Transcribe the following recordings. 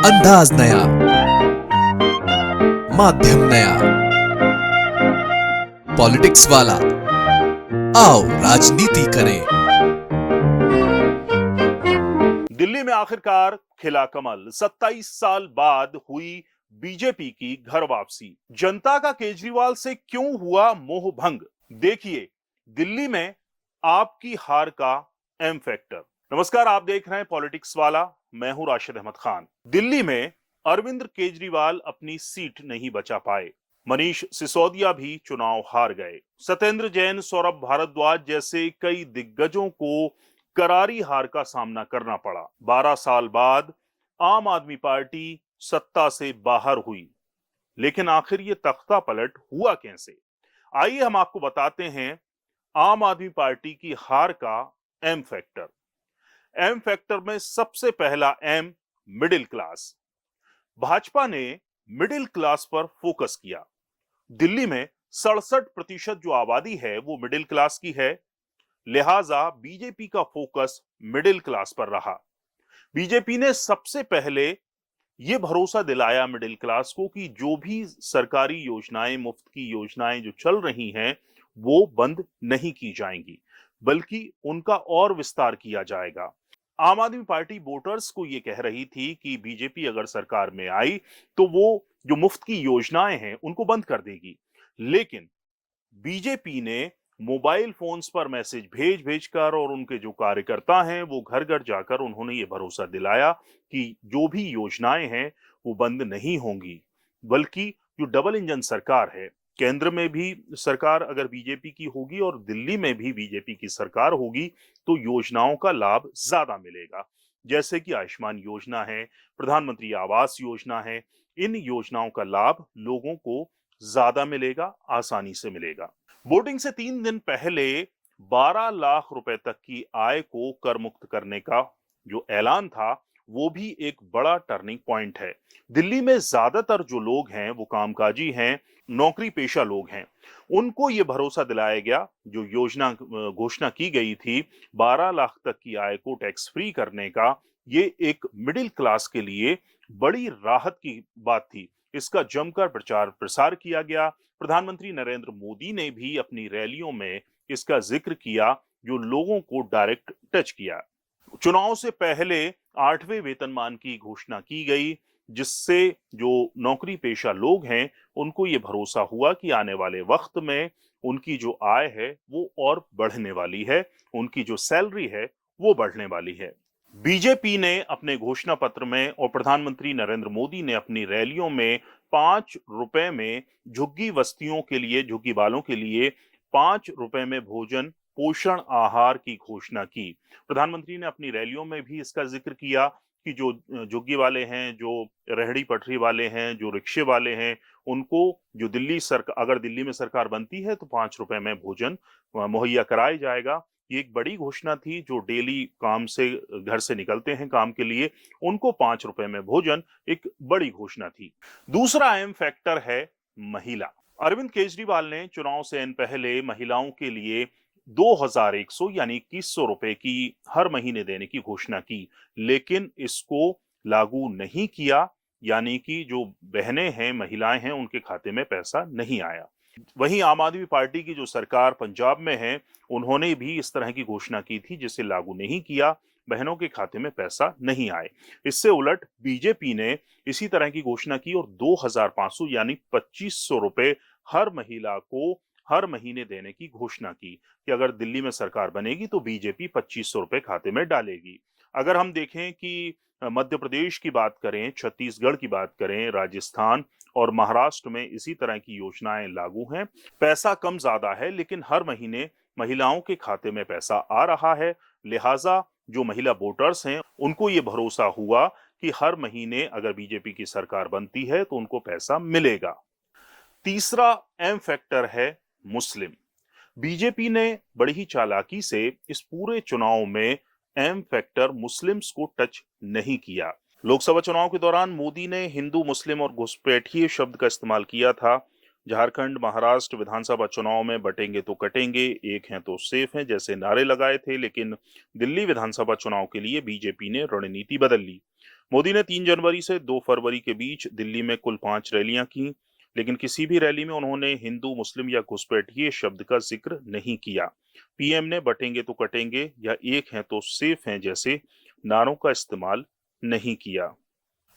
अंदाज नया, माध्यम नया, पॉलिटिक्स वाला, आओ राजनीति करें। दिल्ली में आखिरकार खिला कमल। 27 साल बाद हुई बीजेपी की घर वापसी। जनता का केजरीवाल से क्यों हुआ मोह भंग? देखिए दिल्ली में आपकी हार का एम फैक्टर। नमस्कार, आप देख रहे हैं पॉलिटिक्स वाला। मैं हूं राशिद अहमद खान। दिल्ली में अरविंद केजरीवाल अपनी सीट नहीं बचा पाए। मनीष सिसोदिया भी चुनाव हार गए। सत्येंद्र जैन, सौरभ भारद्वाज जैसे कई दिग्गजों को करारी हार का सामना करना पड़ा। 12 साल बाद आम आदमी पार्टी सत्ता से बाहर हुई, लेकिन आखिर ये तख्ता पलट हुआ कैसे? आइए हम आपको बताते हैं आम आदमी पार्टी की हार का एम फैक्टर। एम फैक्टर में सबसे पहला एम, मिडिल क्लास। भाजपा ने मिडिल क्लास पर फोकस किया। दिल्ली में 67% जो आबादी है वो मिडिल क्लास की है, लिहाजा बीजेपी का फोकस मिडिल क्लास पर रहा। बीजेपी ने सबसे पहले यह भरोसा दिलाया मिडिल क्लास को कि जो भी सरकारी योजनाएं, मुफ्त की योजनाएं जो चल रही हैं वो बंद नहीं की जाएंगी, बल्कि उनका और विस्तार किया जाएगा। आम आदमी पार्टी वोटर्स को यह कह रही थी कि बीजेपी अगर सरकार में आई तो वो जो मुफ्त की योजनाएं हैं उनको बंद कर देगी, लेकिन बीजेपी ने मोबाइल फोन्स पर मैसेज भेज भेजकर और उनके जो कार्यकर्ता हैं वो घर घर जाकर उन्होंने ये भरोसा दिलाया कि जो भी योजनाएं हैं वो बंद नहीं होंगी, बल्कि जो डबल इंजन सरकार है, केंद्र में भी सरकार अगर बीजेपी की होगी और दिल्ली में भी बीजेपी की सरकार होगी तो योजनाओं का लाभ ज्यादा मिलेगा। जैसे कि आयुष्मान योजना है, प्रधानमंत्री आवास योजना है, इन योजनाओं का लाभ लोगों को ज्यादा मिलेगा, आसानी से मिलेगा। वोटिंग से 3 दिन पहले 12 लाख रुपए तक की आय को कर मुक्त करने का जो ऐलान था वो भी एक बड़ा टर्निंग पॉइंट है। दिल्ली में ज्यादातर जो लोग हैं वो कामकाजी हैं, नौकरी पेशा लोग हैं। उनको ये भरोसा दिलाया गया, जो योजना घोषणा की गई थी 12 लाख तक की आय को टैक्स फ्री करने का, ये एक मिडिल क्लास के लिए बड़ी राहत की बात थी। इसका जमकर प्रचार प्रसार किया गया। प्रधानमंत्री नरेंद्र मोदी ने भी अपनी रैलियों में इसका जिक्र किया, जो लोगों को डायरेक्ट टच किया। चुनाव से पहले 8वें वेतनमान की घोषणा की गई, जिससे जो नौकरी पेशा लोग हैं उनको ये भरोसा हुआ कि आने वाले वक्त में उनकी जो आय है वो और बढ़ने वाली है, उनकी जो सैलरी है वो बढ़ने वाली है। बीजेपी ने अपने घोषणा पत्र में और प्रधानमंत्री नरेंद्र मोदी ने अपनी रैलियों में 5 रुपए में झुग्गी बस्तियों के लिए, झुग्गी वालों के लिए 5 रुपए में भोजन, पोषण आहार की घोषणा की। प्रधानमंत्री ने अपनी रैलियों में भी इसका जिक्र किया कि जो झुग्गी वाले हैं, जो रेहड़ी पटरी वाले हैं, जो रिक्शे वाले हैं, उनको जो अगर दिल्ली में सरकार बनती है तो 5 रुपए में भोजन मुहैया कराया जाएगा। ये एक बड़ी घोषणा थी। जो डेली काम से घर से निकलते हैं काम के लिए, उनको 5 रुपए में भोजन एक बड़ी घोषणा थी। दूसरा अहम फैक्टर है महिला। अरविंद केजरीवाल ने चुनाव से पहले महिलाओं के लिए 2100 यानी 2100 रुपए की हर महीने देने की घोषणा की, लेकिन इसको लागू नहीं किया, यानी कि जो बहनें हैं, महिलाएं हैं, उनके खाते में पैसा नहीं आया। वहीं आम आदमी पार्टी की जो सरकार पंजाब में है, उन्होंने भी इस तरह की घोषणा की थी जिसे लागू नहीं किया, बहनों के खाते में पैसा नहीं आए। इससे उलट बीजेपी ने इसी तरह की घोषणा की और 2500 यानी 2500 रुपए हर महिला को हर महीने देने की घोषणा की कि अगर दिल्ली में सरकार बनेगी तो बीजेपी 2500 रुपए खाते में डालेगी। अगर हम देखें कि मध्य प्रदेश की बात करें, छत्तीसगढ़ की बात करें, राजस्थान और महाराष्ट्र में इसी तरह की योजनाएं लागू हैं। पैसा कम ज्यादा है, लेकिन हर महीने महिलाओं के खाते में पैसा आ रहा है। लिहाजा जो महिला वोटर्स हैं उनको ये भरोसा हुआ कि हर महीने अगर बीजेपी की सरकार बनती है तो उनको पैसा मिलेगा। तीसरा एम फैक्टर है मुस्लिम। बीजेपी ने बड़ी ही चालाकी से इस पूरे चुनाव में एम फैक्टर मुस्लिम्स को टच नहीं किया। लोकसभा चुनाव के दौरान मोदी ने हिंदू, मुस्लिम और घुसपैठिए शब्द का इस्तेमाल किया था। झारखंड, महाराष्ट्र विधानसभा चुनाव में बटेंगे तो कटेंगे, एक हैं तो सेफ हैं जैसे नारे लगाए थे, लेकिन दिल्ली विधानसभा चुनाव के लिए बीजेपी ने रणनीति बदल ली। मोदी ने 3 जनवरी से 2 फरवरी के बीच दिल्ली में कुल 5 रैलियां की, लेकिन किसी भी रैली में उन्होंने हिंदू, मुस्लिम या घुसपैठिए शब्द का जिक्र नहीं किया। पीएम ने बटेंगे तो कटेंगे या एक हैं तो सेफ हैं जैसे नारों का इस्तेमाल नहीं किया।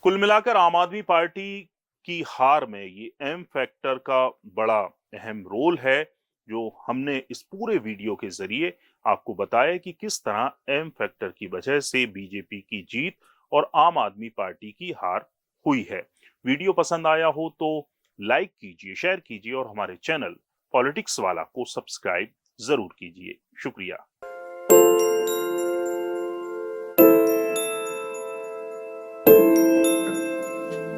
कुल मिलाकर आम आदमी पार्टी की हार में ये एम फैक्टर का बड़ा अहम रोल है, जो हमने इस पूरे वीडियो के जरिए आपको बताया कि किस तरह एम फैक्टर की वजह से बीजेपी की जीत और आम आदमी पार्टी की हार हुई है। वीडियो पसंद आया हो तो लाइक कीजिए, शेयर कीजिए और हमारे चैनल पॉलिटिक्स वाला को सब्सक्राइब जरूर कीजिए। शुक्रिया।